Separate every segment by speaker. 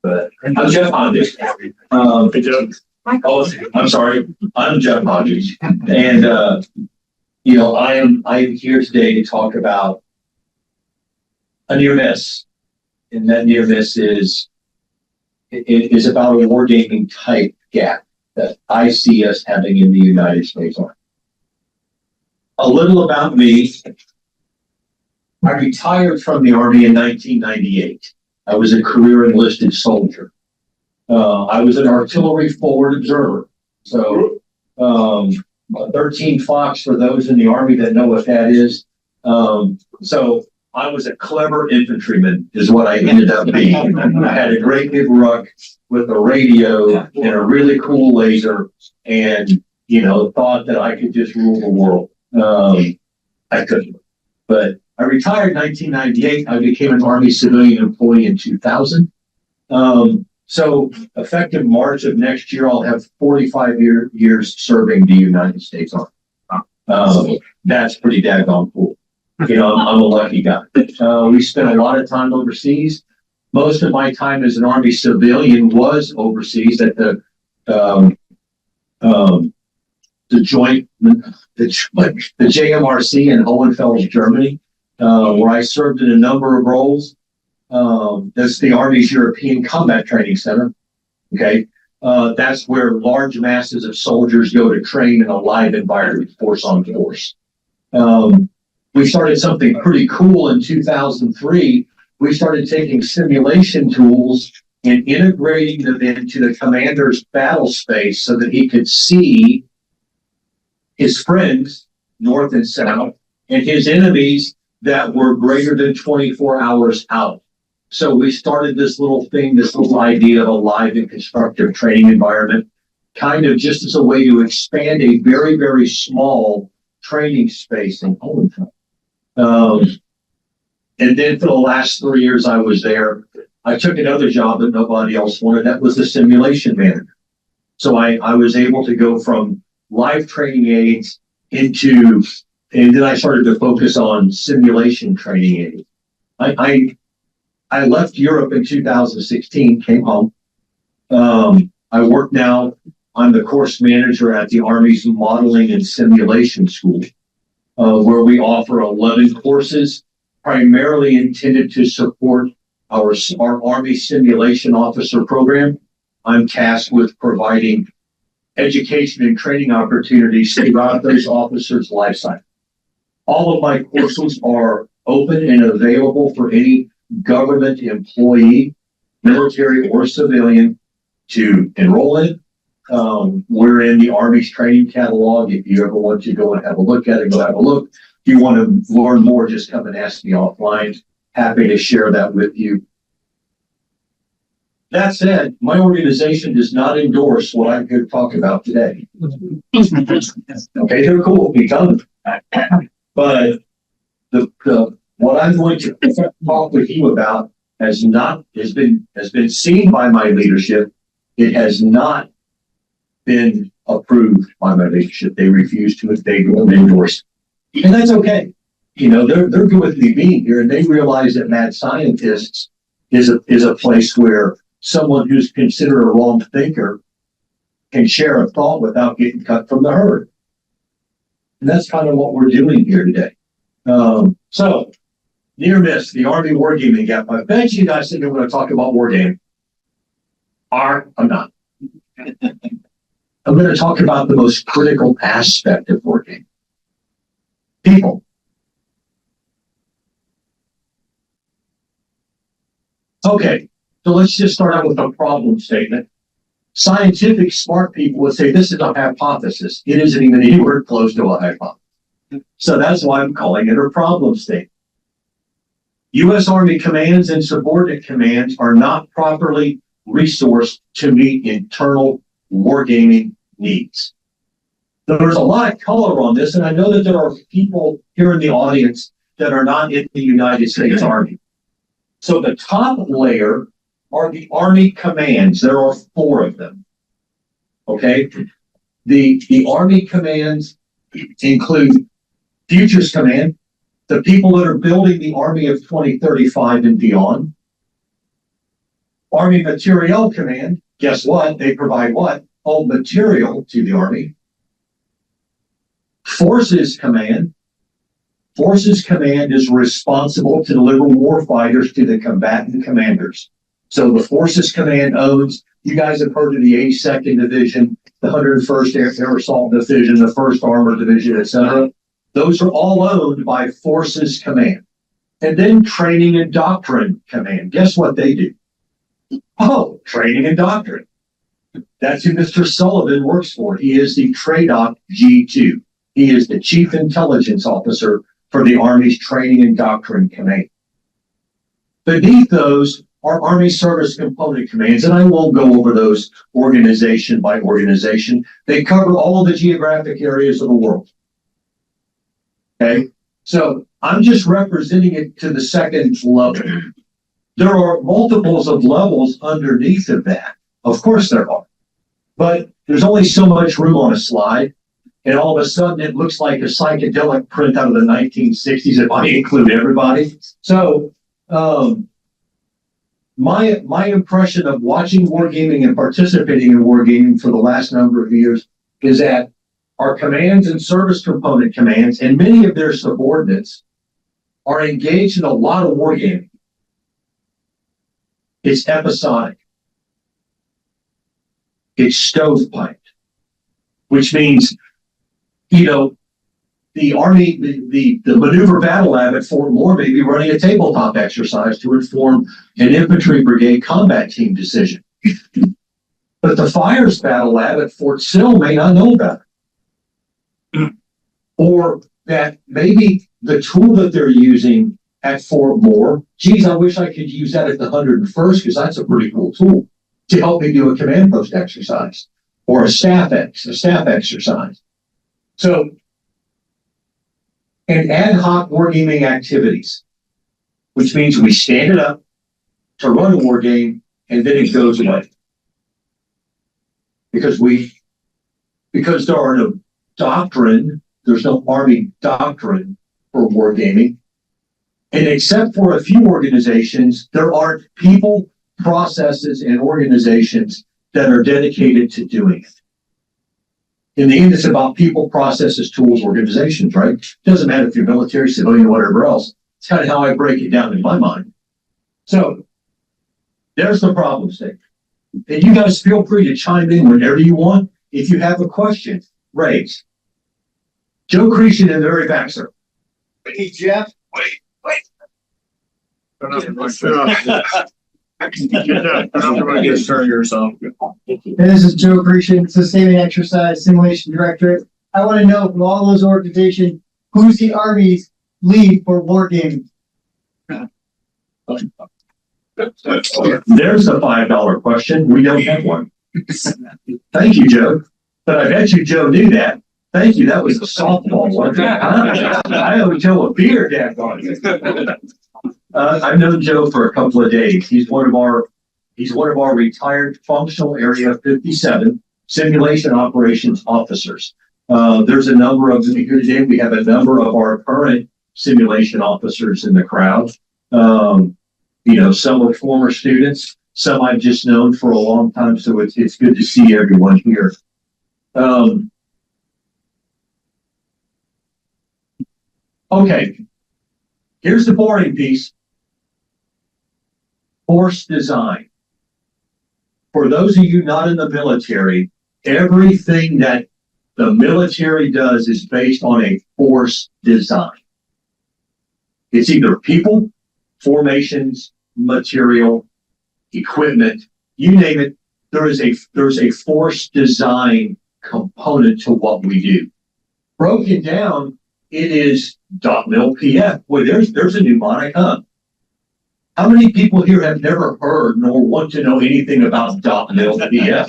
Speaker 1: But I'm Jeff Hodges. I'm sorry. I'm Jeff Hodges, and I'm here today to talk about a near miss, and that near miss is about a wargaming type gap that I see us having in the United States Army. A little about me. I retired from the Army in 1998. I was a career enlisted soldier. I was an artillery forward observer. So 13 Fox for those in the Army that know what that is. So I was a clever infantryman is what I ended up being. I had a great big ruck with a radio and a really cool laser and, thought that I could just rule the world. I couldn't, but I retired in 1998. I became an Army civilian employee in 2000. So effective March of next year, I'll have 45 years serving the United States Army. That's pretty daggone cool. I'm a lucky guy. We spent a lot of time overseas. Most of my time as an Army civilian was overseas at the JMRC in Hohenfels, Germany, where I served in a number of roles. That's the Army's European Combat Training Center. Okay. That's where large masses of soldiers go to train in a live environment, force on force. We started something pretty cool in 2003. We started taking simulation tools and integrating them into the commander's battle space so that he could see his friends, north and south, and his enemies that were greater than 24 hours out. So we started this little idea of a live and constructive training environment, kind of just as a way to expand a very, very small training space in Hohenfels. And then for the last 3 years I was there, I took another job that nobody else wanted. That was the simulation manager. So I was able to go from live training aids and then I started to focus on simulation training aids. I left Europe in 2016, came home. I work now. I'm the course manager at the Army's Modeling and Simulation School, where we offer 11 courses, primarily intended to support our Army Simulation Officer program. I'm tasked with providing education and training opportunities throughout those officers' life cycle. All of my courses are open and available for any government employee, military or civilian, to enroll in. We're in the Army's training catalog. If you ever want to go and have a look at it, go have a look. If you want to learn more, just come and ask me offline. Happy to share that with you. That said, my organization does not endorse what I'm here to talk about today. Okay, they're cool. We done. But what I'm going to talk with you about has been seen by my leadership. It has not been approved by my leadership. They refuse to. They don't endorse it. And that's okay. They're good with me being here, and they realize that mad scientists is a place where someone who's considered a wrong thinker can share a thought without getting cut from the herd. And that's kind of what we're doing here today. So, near miss, the Army wargaming gap. I bet you guys think I'm going to talk about wargaming. I'm not. I'm going to talk about the most critical aspect of wargaming. People. Okay, so let's just start out with a problem statement. Scientific smart people would say this is a hypothesis. It isn't even anywhere close to a hypothesis. So that's why I'm calling it a problem statement. U.S. Army commands and subordinate commands are not properly resourced to meet internal wargaming needs. There's a lot of color on this, and I know that there are people here in the audience that are not in the United States Army. So the top layer are the Army commands. There are 4 of them. Okay? The Army commands include Futures Command, the people that are building the Army of 2035 and beyond. Army Materiel Command, guess what? They provide what? All material to the Army. Forces Command. Forces Command is responsible to deliver war fighters to the combatant commanders. So the Forces Command owns, you guys have heard of the 82nd Division, the 101st Air Assault Division, the 1st Armored Division, etc. Those are all owned by Forces Command. And then Training and Doctrine Command. Guess what they do? Oh, Training and Doctrine. That's who Mr. Sullivan works for. He is the TRADOC G2. He is the Chief Intelligence Officer for the Army's Training and Doctrine Command. Beneath those are Army Service Component Commands, and I won't go over those organization by organization. They cover all of the geographic areas of the world. Okay, so I'm just representing it to the second level. There are multiples of levels underneath of that. Of course there are. But there's only so much room on a slide. And all of a sudden it looks like a psychedelic print out of the 1960s if I include everybody. So my impression of watching wargaming and participating in wargaming for the last number of years is that our commands and service component commands and many of their subordinates are engaged in a lot of wargaming. It's episodic. It's stovepiped, which means, you know, the Army, the Maneuver Battle Lab at Fort Moore may be running a tabletop exercise to inform an infantry brigade combat team decision. But the Fires Battle Lab at Fort Sill may not know about it. Or that maybe the tool that they're using at Fort Moore, geez, I wish I could use that at the 101st because that's a pretty cool tool to help me do a command post exercise or a staff exercise. So, and ad hoc wargaming activities, which means we stand it up to run a war game and then it goes away. Because there are no doctrine, there's no Army doctrine for wargaming. And except for a few organizations, there aren't people, processes, and organizations that are dedicated to doing it. In the end, it's about people, processes, tools, organizations, right? It doesn't matter if you're military, civilian, or whatever else. It's kind of how I break it down in my mind. So there's the problem statement. And you guys feel free to chime in whenever you want. If you have a question, raise. Joe Creasy in the very back, sir.
Speaker 2: Hey, Jeff.
Speaker 3: Wait.
Speaker 2: This is Joe Creasy, Sustaining Exercise Simulation Director. I want to know from all those organizations, who's the Army's lead for wargaming?
Speaker 1: There's a $5 question. We don't have one. Thank you, Joe. But I bet you Joe knew that. Thank you. That was a softball one. I owe Joe a beer, daggone it. I've known Joe for a couple of days. He's one of our retired functional Area 57 simulation operations officers. There's a number of them here today. We have a number of our current simulation officers in the crowd. Some are former students, some I've just known for a long time. So it's good to see everyone here. Okay, here's the boring piece. Force design. For those of you not in the military, everything that the military does is based on a force design. It's either people, formations, material, equipment, you name it. There's a force design component to what we do. Broken down, it is .mil PF. Boy, there's a mnemonic, huh? How many people here have never heard nor want to know anything about .mil PF?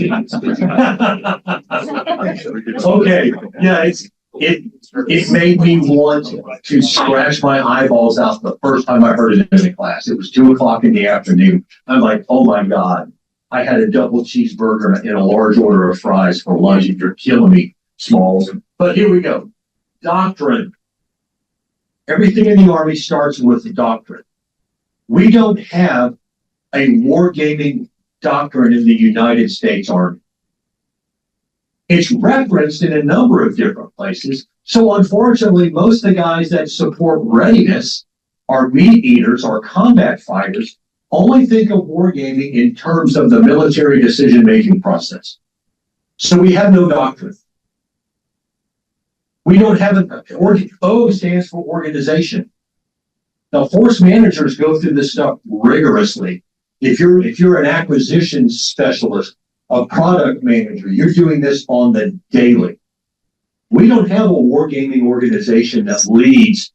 Speaker 1: Okay, yeah, it made me want to scratch my eyeballs out the first time I heard it in the class. It was 2:00 in the afternoon. I'm like, oh my God, I had a double cheeseburger and a large order of fries for lunch. You're killing me, Smalls. But here we go. Doctrine. Everything in the Army starts with doctrine. We don't have a wargaming doctrine in the United States Army. It's referenced in a number of different places. So unfortunately, most of the guys that support readiness are meat eaters, are combat fighters, only think of wargaming in terms of the military decision-making process. So we have no doctrine. We don't have O stands for organization. Now, force managers go through this stuff rigorously. If you're an acquisition specialist, a product manager, you're doing this on the daily. We don't have a wargaming organization that leads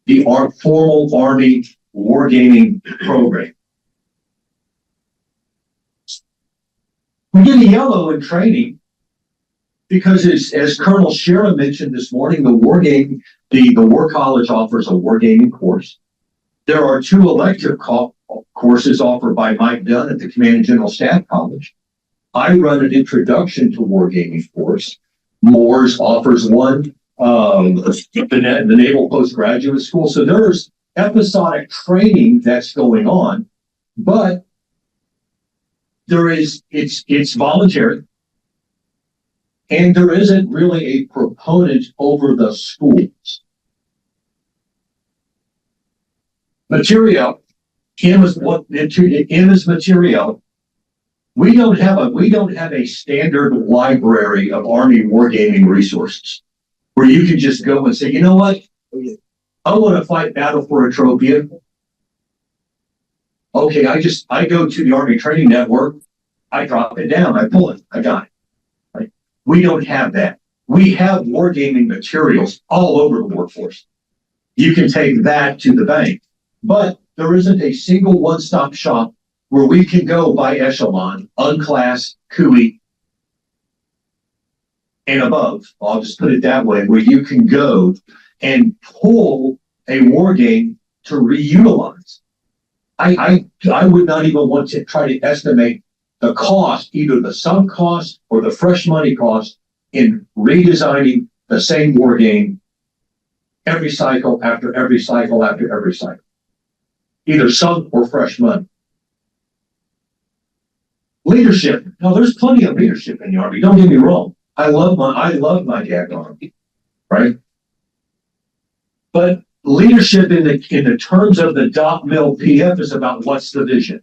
Speaker 1: the formal Army wargaming program. We get a yellow in training because, as Colonel Shera mentioned this morning, the War College offers a wargaming course. There are 2 elective courses offered by Mike Dunn at the Command and General Staff College. I run an introduction to wargaming course. Moores offers one, the Naval Postgraduate School. So there's episodic training that's going on, but it's voluntary. And there isn't really a proponent over the schools. Material. M is material. We don't have a standard library of Army wargaming resources where you can just go and say, you know what? I want to fight battle for Atropia. Okay, I go to the Army Training Network, I drop it down, I pull it, I got it. Right? We don't have that. We have wargaming materials all over the workforce. You can take that to the bank, but there isn't a single one-stop shop where we can go by echelon, unclassed, CUI, and above. I'll just put it that way, where you can go and pull a war game to reutilize. I would not even want to try to estimate the cost, either the sunk cost or the fresh money cost, in redesigning the same war game every cycle after every cycle after every cycle. Either sunk or fresh money. Leadership. Now, there's plenty of leadership in the Army. Don't get me wrong. I love my JAG Army, right? But leadership in the terms of the dot mil PF is about what's the vision,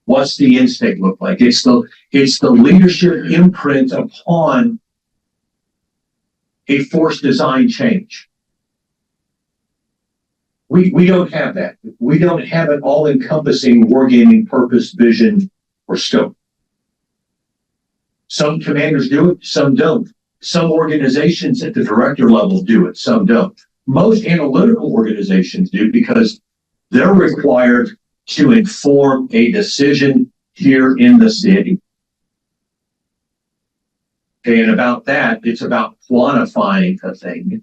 Speaker 1: what's the end state look like. It's the leadership imprint upon a force design change. We don't have that. We don't have an all-encompassing wargaming purpose, vision, or scope. Some commanders do it, some don't. Some organizations at the director level do it, some don't. Most analytical organizations do because they're required to inform a decision here in the city. Okay, and about that, it's about quantifying a thing.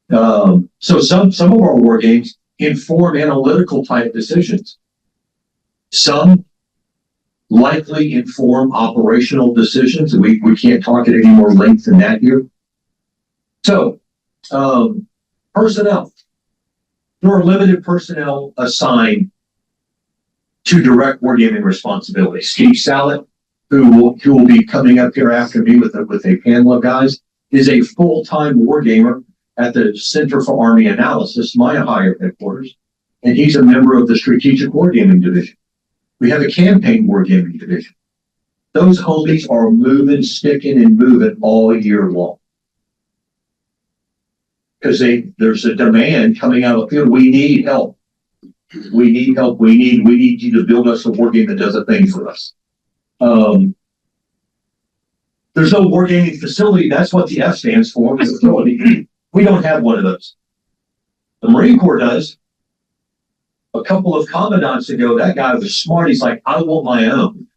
Speaker 1: So some of our war games inform analytical type decisions. Some likely inform operational decisions. We can't talk at any more length than that here. So, personnel. There are limited personnel assigned to direct wargaming responsibilities. Steve Sallet, who will be coming up here after me with a panel of guys, is a full-time wargamer at the Center for Army Analysis, my higher headquarters, and he's a member of the Strategic Wargaming Division. We have a Campaign Wargaming Division. Those homies are moving, sticking, and moving all year long. Because there's a demand coming out of the field. We need help. We need help. We need you to build us a wargame that does a thing for us. There's no wargaming facility. That's what the F stands for. Facility. We don't have one of those. The Marine Corps does. A couple of commandants ago, that guy was smart. He's like, I want my own.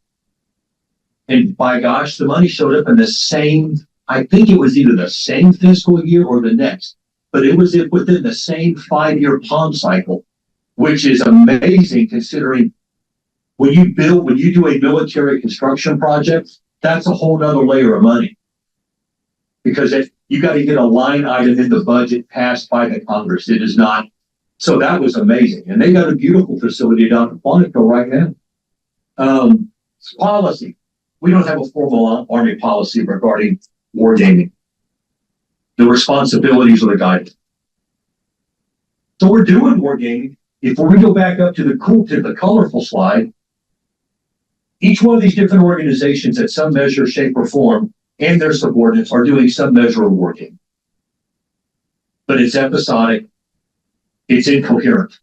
Speaker 1: And by gosh, the money showed up in the same, I think it was either the same fiscal year or the next, but it was within the same 5-year palm cycle, which is amazing considering when you do a military construction project, that's a whole nother layer of money. Because you got to get a line item in the budget passed by the Congress. It is not. So that was amazing. And they got a beautiful facility down in Quantico right now. Policy. We don't have a formal Army policy regarding wargaming. The responsibilities of the guidance. So we're doing wargaming. If we go back up to the colorful slide, each one of these different organizations at some measure, shape, or form, and their subordinates are doing some measure of wargaming. But it's episodic, it's incoherent.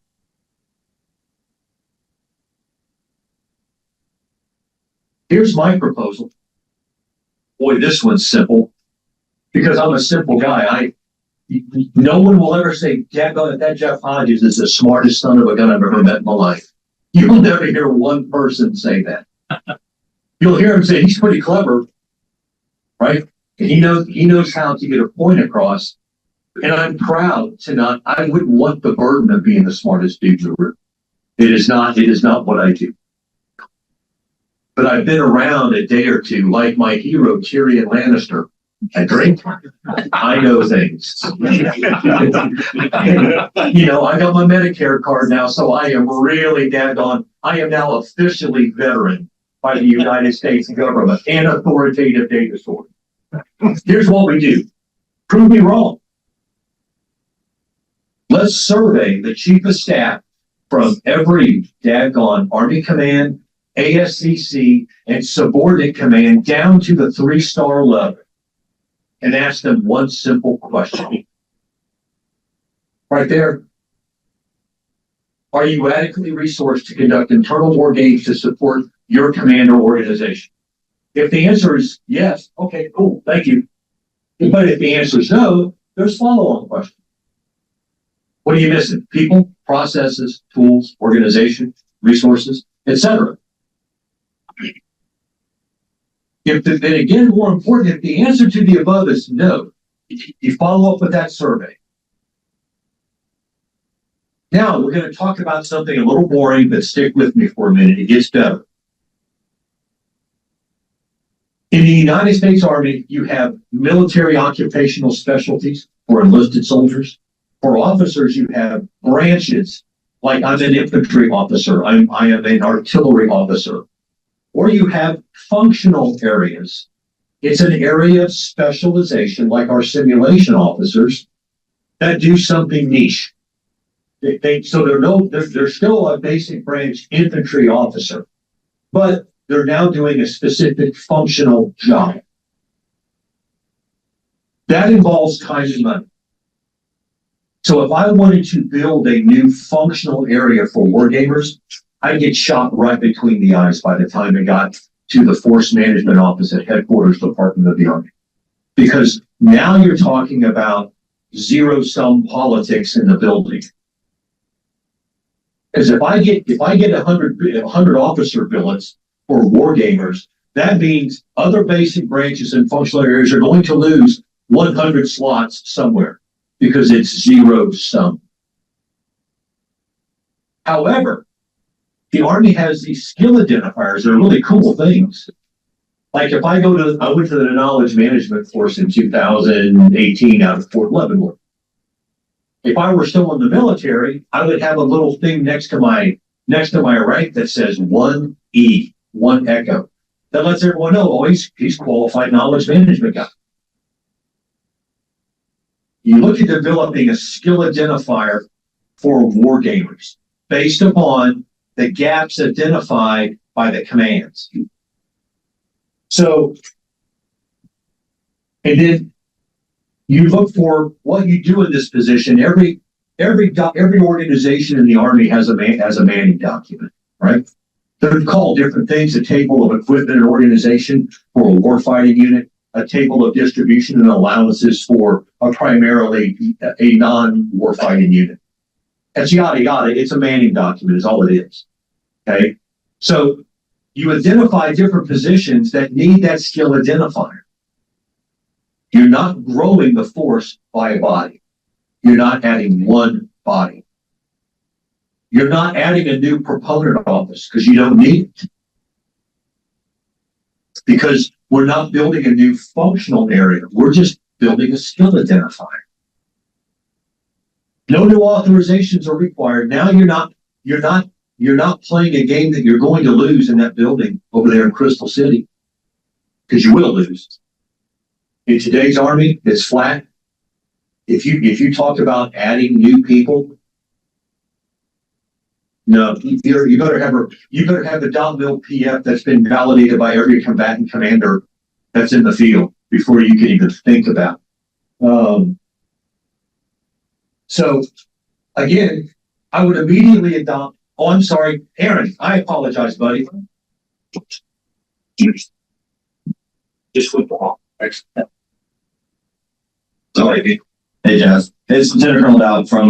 Speaker 1: Here's my proposal. Boy, this one's simple. Because I'm a simple guy, no one will ever say, that Jeff Hodges is the smartest son of a gun I've ever met in my life. You'll never hear one person say that. You'll hear him say he's pretty clever, right? And he knows how to get a point across. And I'm proud to I wouldn't want the burden of being the smartest dude in the room. It is not what I do. But I've been around a day or two, like my hero, Tyrion Lannister. I drink. I know things. I got my Medicare card now, so I am really daggone. I am now officially veteran by the United States government and authoritative data source. Here's what we do. Prove me wrong. Let's survey the chief of staff from every daggone Army command, ASCC, and subordinate command down to the 3-star level. And ask them one simple question. Right there. Are you adequately resourced to conduct internal war games to support your command or organization? If the answer is yes, okay, cool, thank you. But if the answer is no, there's follow-on questions. What are you missing? People, processes, tools, organization, resources, etc. And again, more important, if the answer to the above is no, you follow up with that survey. Now, we're going to talk about something a little boring, but stick with me for a minute. It gets better. In the United States Army, you have military occupational specialties for enlisted soldiers. For officers, you have branches, like I'm an infantry officer, I am an artillery officer. Or you have functional areas. It's an area of specialization, like our simulation officers, that do something niche. So they're still a basic branch infantry officer, but they're now doing a specific functional job. That involves time and money. So if I wanted to build a new functional area for wargamers, I'd get shot right between the eyes by the time it got to the Force Management Office at Headquarters Department of the Army. Because now you're talking about zero-sum politics in the building. Because if I get 100 officer billets for wargamers, that means other basic branches and functional areas are going to lose 100 slots somewhere because it's zero-sum. However, the Army has these skill identifiers. They're really cool things. Like if I went to the knowledge management course in 2018 out of Fort Leavenworth. If I were still in the military, I would have a little thing next to my rank that says 1E, 1 Echo. That lets everyone know, oh, he's qualified knowledge management guy. You look at developing a skill identifier for wargamers based upon the gaps identified by the commands. So, and then you look for what you do in this position. Every organization in the Army has a manning document, right? They're called different things: a table of equipment and organization for a warfighting unit, a table of distribution and allowances for primarily a non-warfighting unit. It's yada yada. It's a manning document, is all it is. Okay, so you identify different positions that need that skill identifier. You're not growing the force by a body. You're not adding one body. You're not adding a new proponent office because you don't need it. Because we're not building a new functional area. We're just building a skill identifier. No new authorizations are required. Now you're not you're not playing a game that you're going to lose in that building over there in Crystal City, because you will lose. In today's Army, it's flat. If you talk about adding new people, no, you better have a dot mil PF that's been validated by every combatant commander that's in the field before you can even think about. So again, I would immediately adopt. Oh, I'm sorry, Aaron. I apologize, buddy. Just football.
Speaker 3: Sorry. Hey, Jazz. It's Lieutenant Colonel Dowd from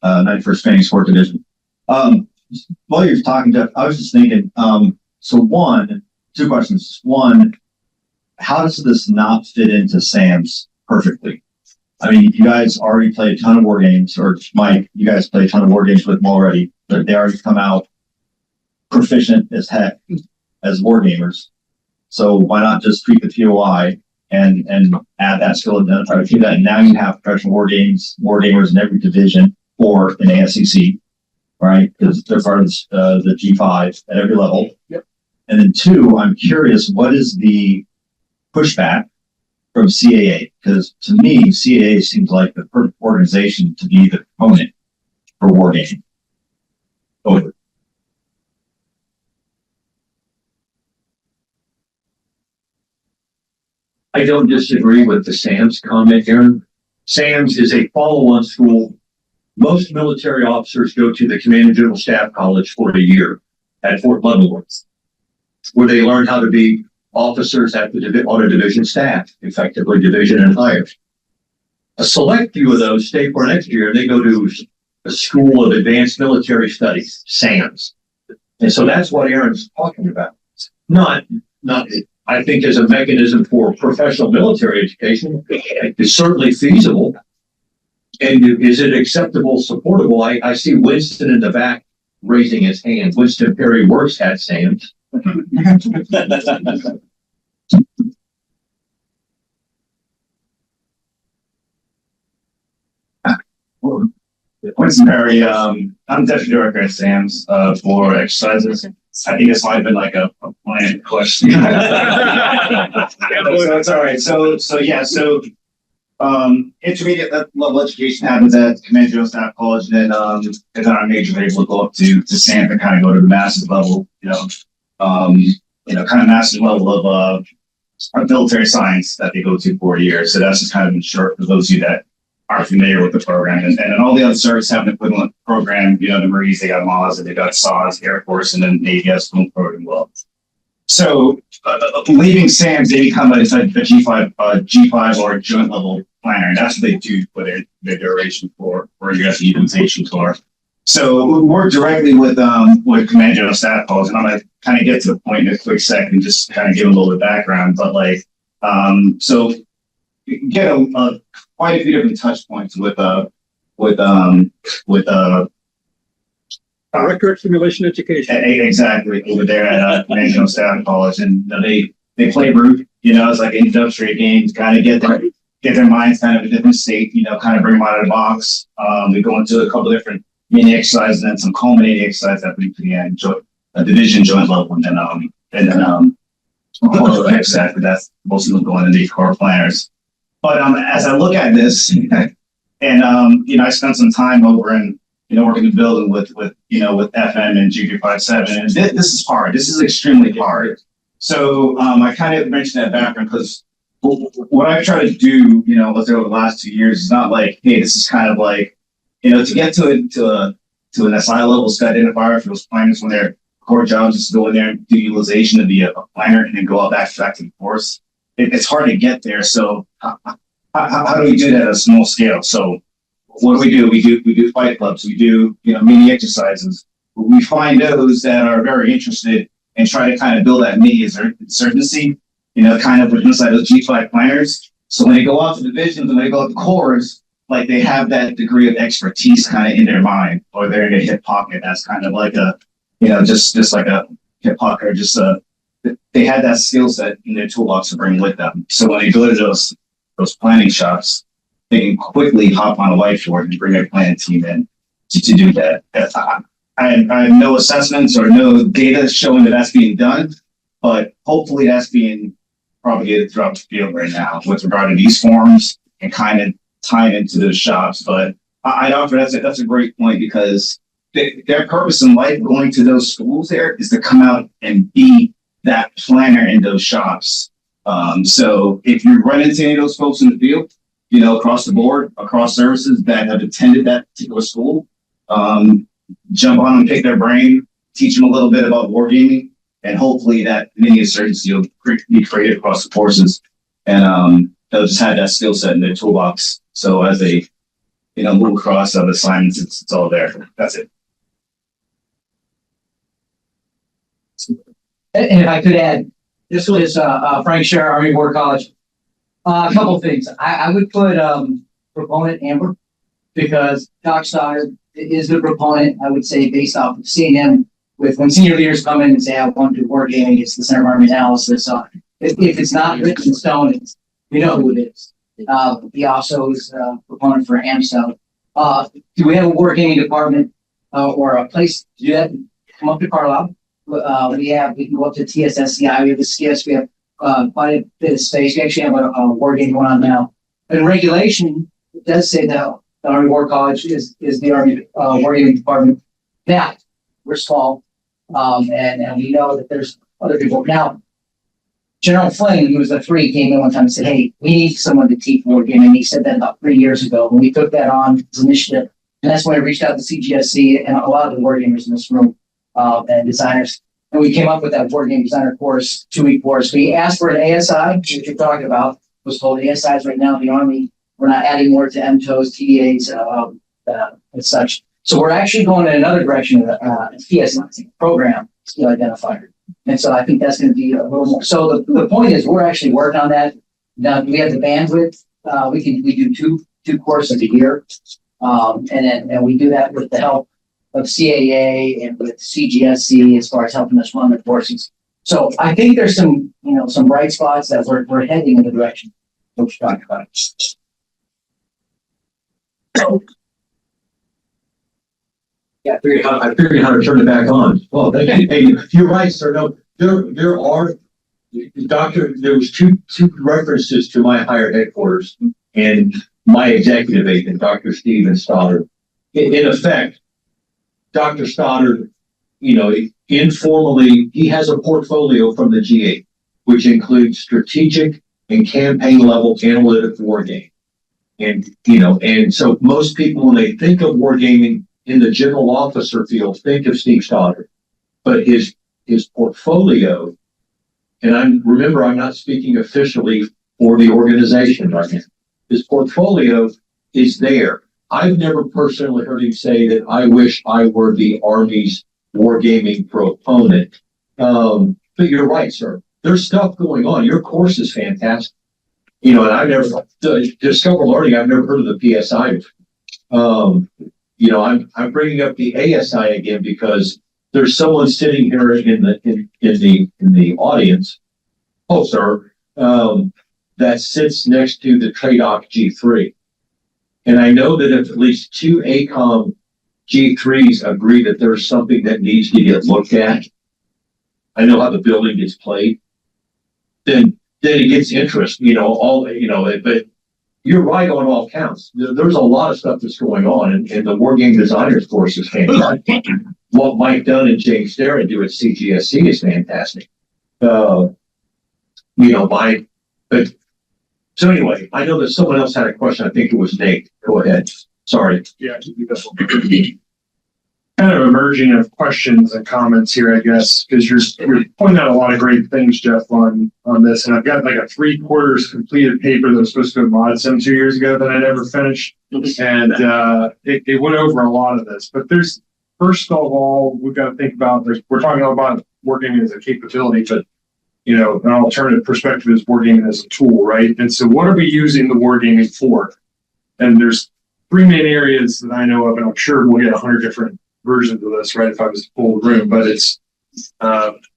Speaker 3: 91st Training Sport Division. While you're talking, Jeff, I was just thinking, two questions. One, how does this not fit into SAMS perfectly? I mean, you guys already play a ton of war games, or Mike, you guys play a ton of war games with them already. They already come out proficient as heck as war gamers. So why not just treat the POI and add that skill identifier to that? And now you have professional war gamers in every division or in ASCC, right? Because they're part of the G5 at every level.
Speaker 1: Yep.
Speaker 3: And then two, I'm curious, what is the pushback from CAA? Because to me, CAA seems like the perfect organization to be the proponent for wargaming. Over.
Speaker 1: I don't disagree with the SAMS comment, Aaron. SAMS is a follow-on school. Most military officers go to the Command and General Staff College for a year at Fort Leavenworth, where they learn how to be officers at on a division staff, effectively division and higher. A select few of those stay for next year, and they go to a School of Advanced Military Studies, SAMS. And so that's what Aaron's talking about. Not, I think, as a mechanism for professional military education, it's certainly feasible. And is it acceptable, supportable? I see Winston in the back raising his hand. Winston Perry works at SAMS.
Speaker 4: Winston Perry, I'm deputy director at SAMS for exercises. I think this might have been like a planned question. So it's all right. So intermediate level education happens at Command General Staff College, and then our major grades will go up to SAMS and kind of go to the master's level, kind of master's level of military science that they go to for a year. So that's just kind of in short for those of you that are familiar with the program. And then all the other services have an equivalent program. The Marines, they got MAWS, and they got SAWS, Air Force, and then Navy has a program well. So leaving SAMS, they become a G5 or joint level planner. And that's what they do for their duration for your utilization tour. So we work directly with Command General Staff College, and I'm going to kind of get to the point in a quick second, just kind of give a little bit of background. But so you get quite a few different touch points with
Speaker 5: record simulation education.
Speaker 4: Exactly, over there at Command General Staff College, and they play root. It's like introductory games, kind of get their minds kind of in a different state. Kind of bring them out of the box. We go into a couple different mini exercises and then some culminating exercises that we can a division joint level, and then exactly, that's most of them going into these core planners. But as I look at this, and I spent some time over in working the building with FM and G357, and this is hard. This is extremely hard. So I kind of mentioned that background because what I've tried to do, over the last 2 years is not like, hey, this is kind of like, to get to an SI level SCUD identifier for those planners when their core jobs is to go in there and do utilization to be a planner and then go out back to the force. It's hard to get there. So how do we do that at a small scale? So what do? We do fight clubs. We do mini exercises. We find those that are very interested and try to kind of build that mini insurgency, kind of inside those G5 planners. So when they go out to divisions and they go out to cores, like they have that degree of expertise kind of in their mind, or they're in a hip pocket. That's kind of like a, just like a hip pocket, or just they had that skill set in their toolbox to bring with them. So when they go to those planning shops, they can quickly hop on a whiteboard and bring their planning team in to do that. I have no assessments or no data showing that that's being done, but hopefully that's being propagated throughout the field right now with regard to these forms and kind of tying into those shops. But I'd offer that's a great point, because their purpose in life going to those schools there is to come out and be that planner in those shops. So if you run into any of those folks in the field, you know, across the board, across services that have attended that particular school, jump on them, pick their brain, teach them a little bit about wargaming, and hopefully that mini insurgency will be created across the courses, and they'll just have that skill set in their toolbox. So as they, you know, move across other assignments, it's all there. That's it.
Speaker 5: And if I could add, this was Frank Scher, Army War College. A couple things. I would put proponent Amber, because Doc Stoddard is the proponent, I would say, based off of seeing him with when senior leaders come in and say, I want to do wargaming, it's the Center of Army Analysis. If it's not written in stone, we know who it is. He also is a proponent for AMSO. Do we have a wargaming department or a place to do that? Come up to Carlisle. We can go up to TSSCI. We have the SCIFs. We have quite a bit of space. We actually have a war game going on now. And regulation does say that the Army War College is the Army war gaming department. Now, we're small, and we know that there's other people. Now, General Flynn, who was a 3, came in one time and said, hey, we need someone to teach war gaming. He said that about 3 years ago, and we took that on as an initiative. And that's when I reached out to CGSC and a lot of the war gamers in this room and designers. And we came up with that board game designer course, 2-week course. We asked for an ASI, which you're talking about, was called ASIs right now in the Army. We're not adding more to MTOs, TDAs, and such. So we're actually going in another direction, PSI program, skill identifier. And so I think that's going to be a little more. So the point is, we're actually working on that. Now we have the bandwidth. We do two courses a year, and we do that with the help of CAA and with CGSC as far as helping us run the courses. So I think there's some bright spots that we're heading in the direction that we're talking about.
Speaker 1: Yeah, I figured how to turn it back on. Well, thank you. Hey, you're right, sir. No, there are, Doctor, there was two references to my higher headquarters and my executive agent, Dr. Steven Stoddard. In effect, Dr. Stoddard, informally, he has a portfolio from the G8, which includes strategic and campaign level analytic wargaming. And so most people, when they think of wargaming in the general officer field, think of Steve Stoddard. But his portfolio, and I'm not speaking officially for the organization right now. His portfolio is there. I've never personally heard him say that I wish I were the Army's wargaming proponent. But you're right, sir. There's stuff going on. Your course is fantastic. And I've never Discover Learning. I've never heard of the PSI. I'm bringing up the ASI again because there's someone sitting here in the audience. Oh, sir, that sits next to the TRADOC G3. And I know that if at least 2 ACOM G3s agree that there's something that needs to get looked at, I know how the building gets played, then it gets interest, but you're right on all counts. There's a lot of stuff that's going on, and the War Game Designers course is fantastic. What Mike Dunn and James Starrett do at CGSC is fantastic. So anyway, I know that someone else had a question. I think it was Nate. Go ahead. Sorry.
Speaker 6: Yeah, kind of emerging of questions and comments here, I guess, because you're pointing out a lot of great things, Jeff, on this. And I've got like a 3/4 completed paper that was supposed to go to MadSci 2 years ago that I never finished. And it went over a lot of this. But first of all, we've got to think about, we're talking about wargaming as a capability, but an alternative perspective is wargaming as a tool, right? And so what are we using the wargaming for? And there's 3 main areas that I know of, and I'm sure we'll get 100 different versions of this, right, if I was to pull the room, but it's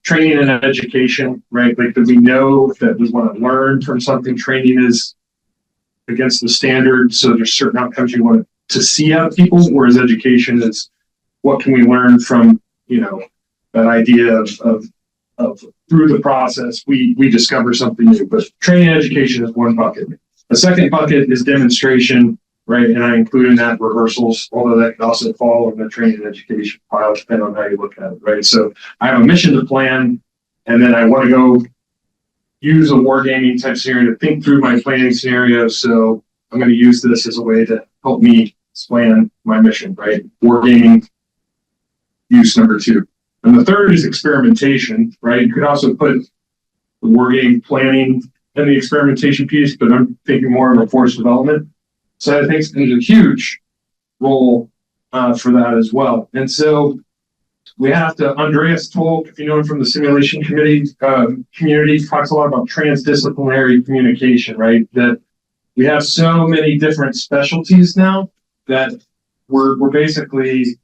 Speaker 6: training and education, right? Like, that we know that we want to learn from something. Training is against the standard, so there's certain outcomes you want to see out of people, whereas education is what can we learn from, that idea of through the process, we discover something new. But training and education is one bucket. The second bucket is demonstration, right? And I include in that rehearsals, although that can also fall in the training and education pile, depending on how you look at it, right? So I have a mission to plan, and then I want to go use a wargaming type scenario to think through my planning scenario. So I'm going to use this as a way to help me plan my mission, right? Wargaming use number 2. And the third is experimentation, right? You could also put the wargame planning and the experimentation piece, but I'm thinking more of a force development. So I think there's a huge role for that as well. And so we have to, Andreas Tolk, if you know him from the simulation community, talks a lot about transdisciplinary communication, right? That we have so many different specialties now that we're basically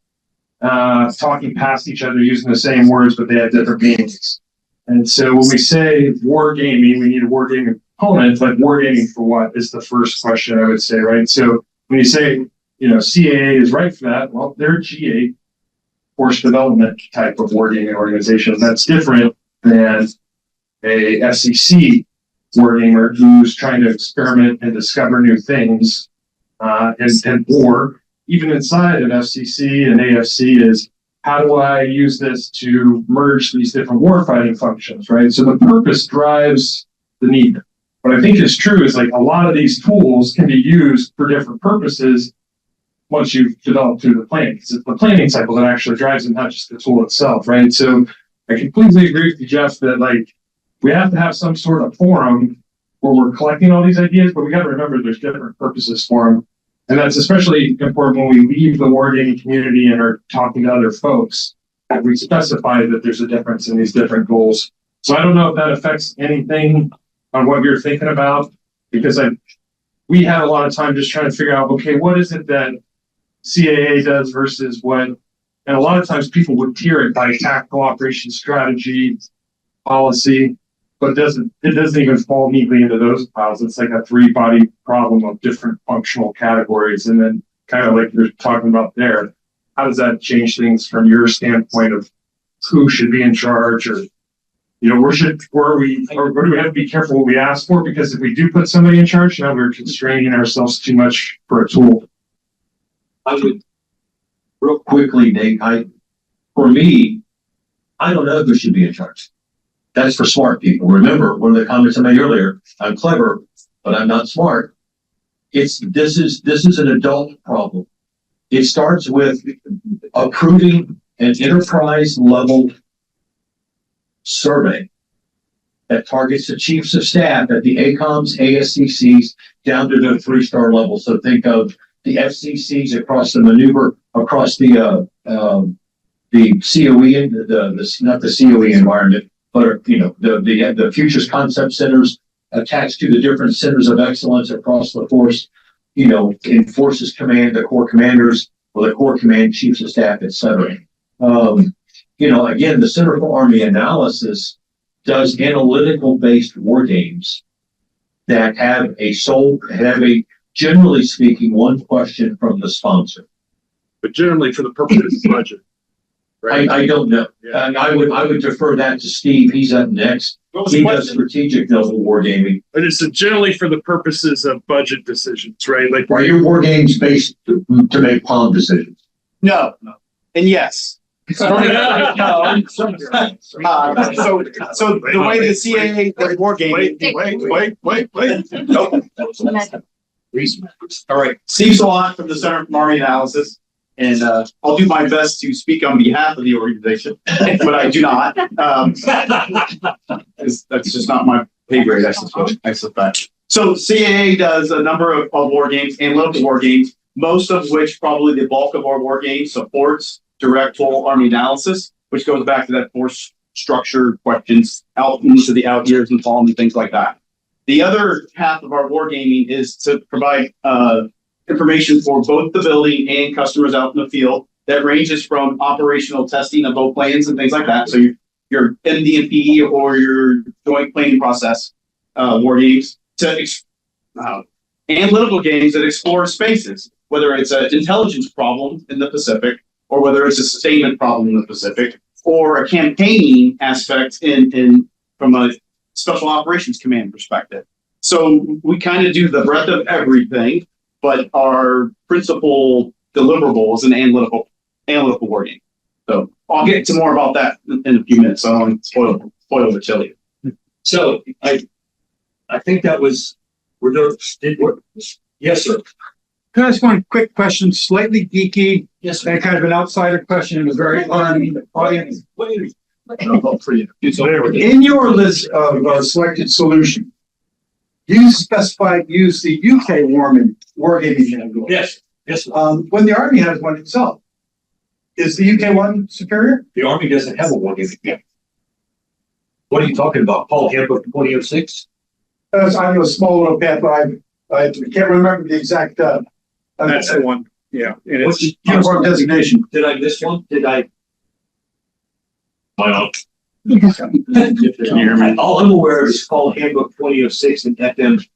Speaker 6: talking past each other using the same words, but they have different meanings. And so when we say wargaming, we need a wargaming component, but wargaming for what is the first question I would say, right? So when you say, CAA is right for that, well, they're GA, force development type of wargaming organization. That's different than a FCC wargamer who's trying to experiment and discover new things, or even inside of FCC and AFC is, how do I use this to merge these different warfighting functions, right? So the purpose drives the need. What I think is true is like a lot of these tools can be used for different purposes once you've developed through the planning. Because it's the planning cycle that actually drives it, not just the tool itself, right? So I completely agree with you, Jeff, that like we have to have some sort of forum where we're collecting all these ideas, but we got to remember there's different purposes for them. And that's especially important when we leave the wargaming community and are talking to other folks. We specify that there's a difference in these different goals. So I don't know if that affects anything on what you're thinking about, because we had a lot of time just trying to figure out, okay, what is it that CAA does versus what, and a lot of times people would tier it by tactical operations strategy, policy, but it doesn't even fall neatly into those piles. It's like a 3-body problem of different functional categories. And then kind of like you're talking about there, how does that change things from your standpoint of who should be in charge, or, where do we have to be careful what we ask for? Because if we do put somebody in charge, now we're constraining ourselves too much for a tool.
Speaker 1: I would, real quickly, Nate, for me, I don't know who should be in charge. That's for smart people. Remember, one of the comments I made earlier, I'm clever, but I'm not smart. This is an adult problem. It starts with approving an enterprise level survey that targets the chiefs of staff at the ACOMs, ASCCs, down to the 3-star level. So think of the FCCs across the maneuver, across the COE, not the COE environment, but the futures concept centers attached to the different centers of excellence across the force, in forces command, the corps commanders, or the corps command chiefs of staff, etc. Again, the Center for Army Analysis does analytical based war games that have generally speaking, one question from the sponsor.
Speaker 6: But generally for the purpose of the budget. Right?
Speaker 1: I don't know.
Speaker 6: Yeah.
Speaker 1: And I would defer that to Steve. He's up next. He does strategic level wargaming.
Speaker 6: But it's generally for the purposes of budget decisions, right? Like,
Speaker 1: Are your war games based to make palm decisions?
Speaker 7: No. And yes. So the way the CAA does wargaming.
Speaker 6: Wait.
Speaker 7: Nope. All right. Steve Salon from the Center for Army Analysis. And I'll do my best to speak on behalf of the organization, but I do not. That's just not my pay grade, I suspect. So CAA does a number of war games, analytical war games, most of which probably the bulk of our war games supports direct whole Army analysis, which goes back to that force structure questions out into the out years and fall and things like that. The other half of our wargaming is to provide information for both the building and customers out in the field that ranges from operational testing of both planes and things like that. So your MD&P or your joint planning process war games to analytical games that explore spaces, whether it's an intelligence problem in the Pacific or whether it's a sustainment problem in the Pacific, or a campaigning aspect in from a special operations command perspective. So we kind of do the breadth of everything, but our principal deliverable is an analytical wargame. So I'll get to more about that in a few minutes. I don't want to spoil the chili.
Speaker 1: So I think that was, yes, sir.
Speaker 8: Can I ask one quick question, slightly geeky,
Speaker 1: Yes,
Speaker 8: and kind of an outsider question in a very audience? In your list of selected solution, you specified use the UK wargaming manual.
Speaker 1: Yes, yes.
Speaker 8: When the Army has one itself, is the UK one superior?
Speaker 1: The Army doesn't have a wargaming manual. What are you talking about? Paul Handbook 2006?
Speaker 8: I know a small little pad, but I can't remember the exact.
Speaker 6: That's the one. Yeah. And
Speaker 1: What's
Speaker 6: it's
Speaker 1: the
Speaker 8: uniform designation.
Speaker 1: Did I miss one? Did I? Why not?
Speaker 7: Can you hear me?
Speaker 1: All I'm aware of is Paul Handbook 2006 and FM.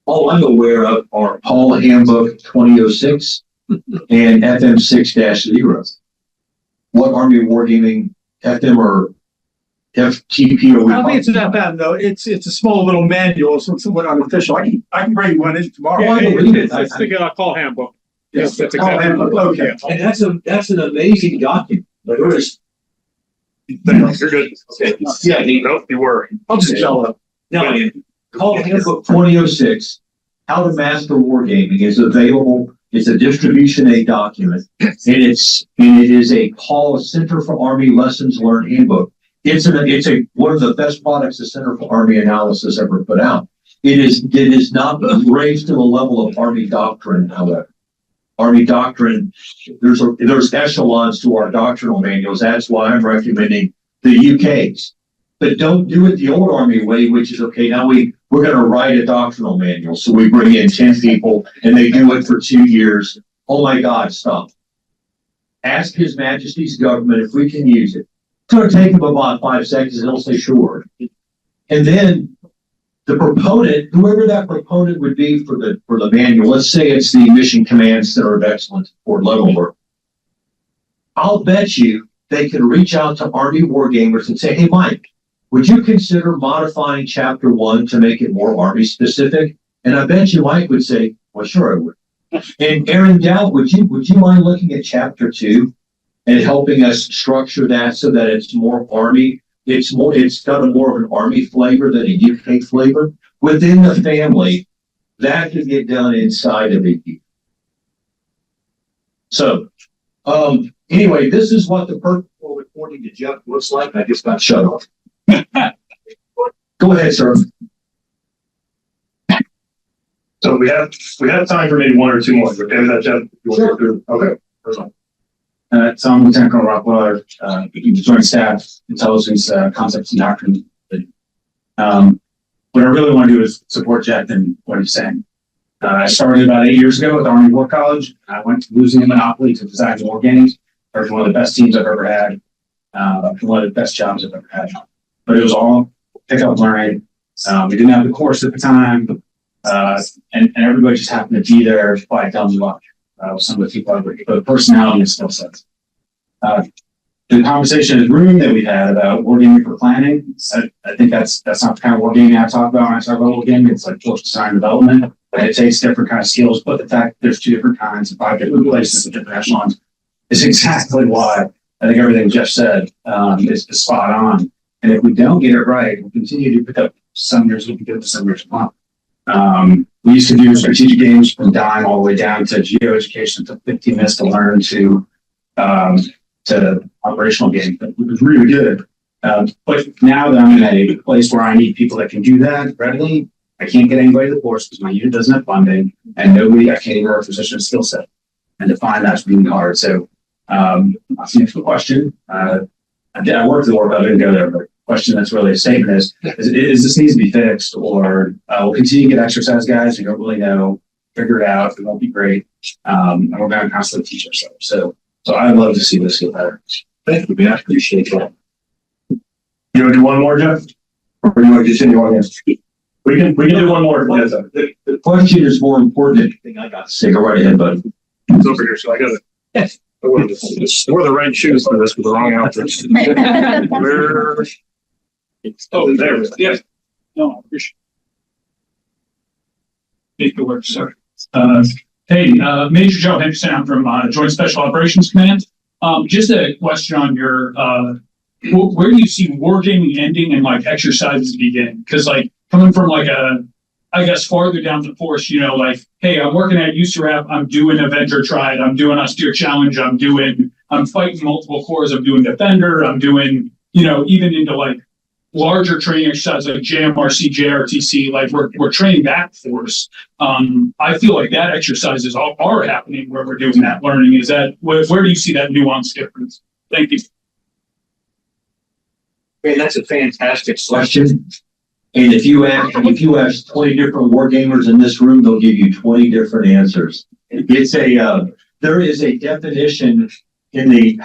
Speaker 1: All I'm aware of are Paul Handbook 2006 and FM 6-0. What Army Wargaming FM or FTP are we?
Speaker 8: I don't think it's that bad though. It's a small little manual, so it's somewhat unofficial. I can bring one in tomorrow.
Speaker 1: Yeah, I believe it.
Speaker 6: It's the call handbook. Yes, that's
Speaker 8: Call
Speaker 6: exactly.
Speaker 8: handbook, okay.
Speaker 1: And that's an amazing document. But there is,
Speaker 6: You're good.
Speaker 1: okay, yeah,
Speaker 6: Nope, you were.
Speaker 8: I'll just tell them.
Speaker 1: now, Paul Handbook 2006, How to Master Wargaming is available. It's a distribution aid document, and it is a Paul Center for Army Lessons Learned handbook. It's one of the best products the Center for Army Analysis ever put out. It is not raised to the level of Army doctrine, however. Army doctrine, there's echelons to our doctrinal manuals. That's why I'm recommending the UK's. But don't do it the old Army way, which is okay. Now we're going to write a doctrinal manual. So we bring in 10 people and they do it for 2 years. Oh my God, stop. Ask His Majesty's government if we can use it. It's going to take them about 5 seconds and they'll say sure. And then the proponent, whoever that proponent would be for the manual, let's say it's the Mission Command Center of Excellence, Fort Leavenworth. I'll bet you they can reach out to Army Wargamers and say, hey, Mike, would you consider modifying Chapter 1 to make it more Army specific? And I bet you Mike would say, well, sure I would. And Aaron Dow, would you mind looking at Chapter 2 and helping us structure that so that it's more Army? It's got a more of an Army flavor than a UK flavor. Within the family, that can get done inside of a year. So, anyway, this is what the purple reporting to Jeff looks like. I just got shut off. Go ahead, sir.
Speaker 6: So we have time for maybe one or two more. Okay, with that, Jeff? You want to go through? Okay. First one.
Speaker 9: So I'm Lieutenant Colonel Rockwell, Joint Staff Intelligence Concepts and Doctrine. What I really want to do is support Jeff in what he's saying. I started about 8 years ago at the Army War College. I went to losing a monopoly to design war games. It was one of the best teams I've ever had. One of the best jobs I've ever had. But it was all pick up learning. We didn't have the course at the time, and everybody just happened to be there by dumb luck. Some of the people, but personality and skill sets. The conversation in the room that we had about wargaming for planning, I think that's not the kind of wargaming I talk about when I talk about wargaming. It's like force design development, but it takes different kind of skills. But the fact that there's 2 different kinds and 5 different places and different echelons is exactly why I think everything Jeff said is spot on. And if we don't get it right, we'll continue to pick up some years, we'll be good for some years a month. We used to do strategic games from dime all the way down to geo-education. It took 15 minutes to learn to operational games. It was really good. But now that I'm in a place where I need people that can do that readily, I can't get anybody to the course because my unit doesn't have funding and I can't even requisition a skill set. And to find that's really hard. So that's the next question. I worked at the War, but I didn't go there, but question that's really a statement is this needs to be fixed, or we'll continue to get exercise guys who don't really know, figure it out, it won't be great, and we're going to constantly teach ourselves. So I'd love to see this get better. Thank you, man. I appreciate that.
Speaker 6: You want to do one more, Jeff? Or do you want to continue on this? We can do one more. Yes,
Speaker 1: The question is more important than anything I got to say. Go right ahead, buddy.
Speaker 6: it's over here, so I got it.
Speaker 1: Yes.
Speaker 6: I wore the right shoes for this with the wrong outfits. Where? Oh, there, yes.
Speaker 10: No, I appreciate it. Make it work, sir. Hey, Major Joe Henderson, I'm from Joint Special Operations Command. Just a question on your, where do you see wargaming ending and like exercises beginning? Because like coming from like I guess farther down the force, you know, like, hey, I'm working at USARAP, I'm doing Avenger Triad, I'm doing Austere Challenge, I'm fighting multiple corps, I'm doing Defender, I'm doing, you know, even into like larger training exercises like JMRC, JRTC, like we're training that force. I feel like that exercises are happening where we're doing that learning. Is that, where do you see that nuance difference? Thank you.
Speaker 1: Man, that's a fantastic question. And if you ask 20 different war gamers in this room, they'll give you 20 different answers. It's there is a definition in the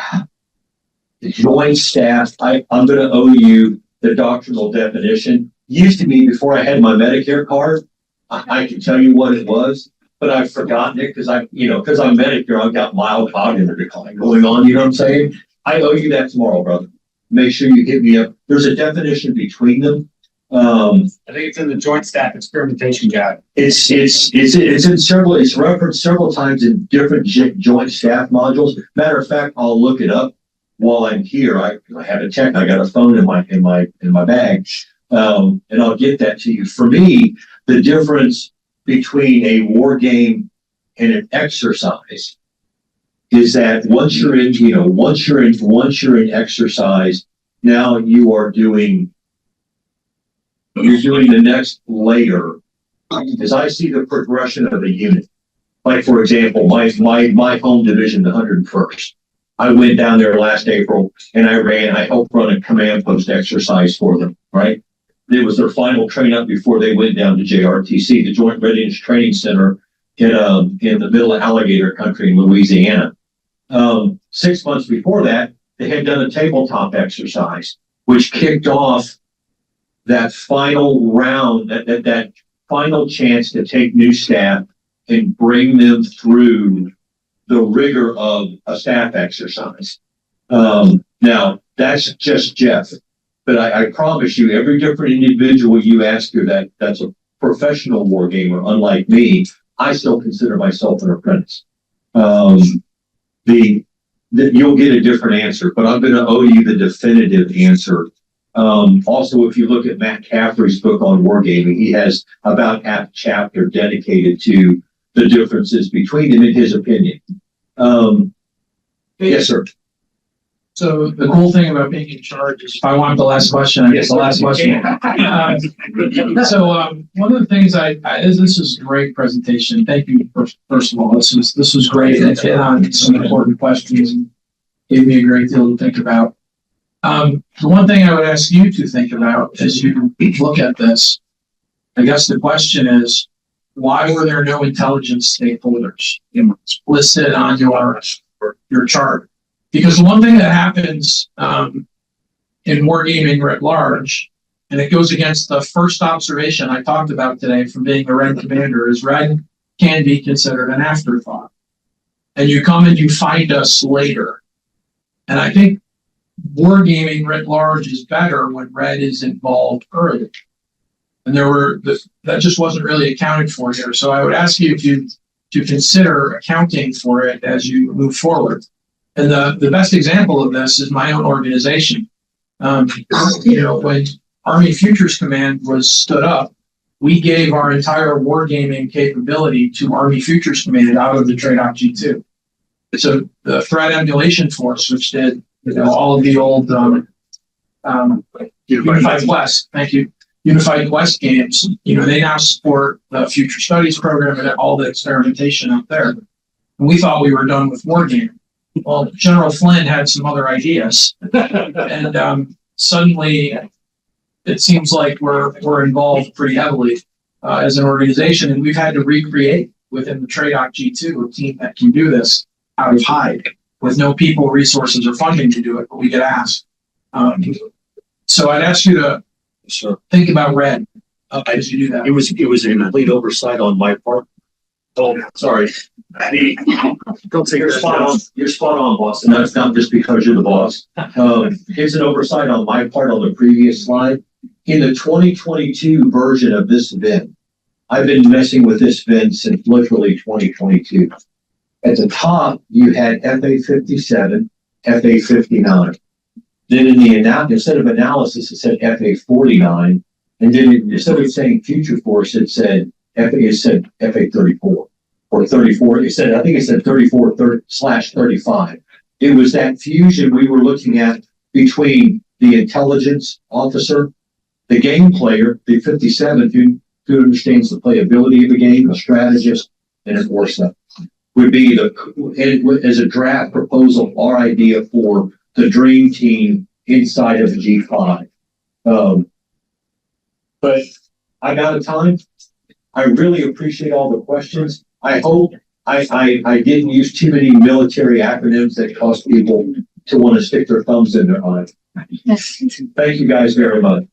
Speaker 1: joint staff. I'm going to owe you the doctrinal definition. Used to be before I had my Medicare card. I can tell you what it was, but I've forgotten it because I'm Medicare. I've got mild cognitive decline going on. You know what I'm saying? I owe you that tomorrow, brother. Make sure you hit me up. There's a definition between them.
Speaker 9: I think it's in the Joint Staff Experimentation Guide.
Speaker 1: It's referenced several times in different joint staff modules. Matter of fact, I'll look it up while I'm here. I have a check. I got a phone in my bag, and I'll get that to you. For me, the difference between a war game and an exercise is that once you're in exercise, now you're doing the next layer. As I see the progression of a unit, like for example, my home division, the 101st. I went down there last April and I helped run a command post exercise for them, right? It was their final train up before they went down to JRTC, the Joint Readiness Training Center in the middle of alligator country in Louisiana. 6 months before that, they had done a tabletop exercise, which kicked off that final round, that final chance to take new staff and bring them through the rigor of a staff exercise. Now, that's just Jeff, but I promise you, every different individual you ask here that's a professional war gamer, unlike me, I still consider myself an apprentice. You'll get a different answer, but I'm going to owe you the definitive answer. Also, if you look at Matt Caffrey's book on wargaming, he has about half a chapter dedicated to the differences between them, in his opinion. Yes, sir.
Speaker 10: So the cool thing about being in charge is if I want the last question, I get the last question. One of the things this is a great presentation. Thank you, first of all. This was great. It hit on some important questions and gave me a great deal to think about. The one thing I would ask you to think about as you look at this, I guess the question is, why were there no intelligence stakeholders listed on your chart? Because the one thing that happens in wargaming writ large, and it goes against the first observation I talked about today from being a Red commander, is Red can be considered an afterthought. And you come and you find us later. And I think wargaming writ large is better when Red is involved early. And that just wasn't really accounted for here. So I would ask you to consider accounting for it as you move forward. And the best example of this is my own organization. When Army Futures Command was stood up, we gave our entire wargaming capability to Army Futures Command out of the TRADOC G2. So the Threat Emulation Force, which did all of the old Unified West, thank you, Unified West games, they now support the Future Studies program and all the experimentation out there. And we thought we were done with wargaming. Well, General Flynn had some other ideas, and suddenly it seems like we're involved pretty heavily as an organization, and we've had to recreate within the TRADOC G2 a team that can do this out of hide with no people, resources, or funding to do it, but we get asked. So I'd ask you to think about Red as you do that.
Speaker 1: It was a complete oversight on my part.
Speaker 7: Oh, sorry.
Speaker 8: Don't take
Speaker 1: You're spot on, boss, and that's not just because you're the boss. Here's an oversight on my part on the previous slide. In the 2022 version of this VIN, I've been messing with this VIN since literally 2022. At the top, you had FA 57, FA 59. Then in the instead of analysis, it said FA 49, and then instead of saying future force, it said FA 34 or 34. I think it said 34/35. It was that fusion we were looking at between the intelligence officer, the game player, the 57 who understands the playability of the game, a strategist, and an ORSA would be as a draft proposal, our idea for the dream team inside of G5. But I'm out of time. I really appreciate all the questions. I hope I didn't use too many military acronyms that cause people to want to stick their thumbs in their eyes. Thank you guys very much.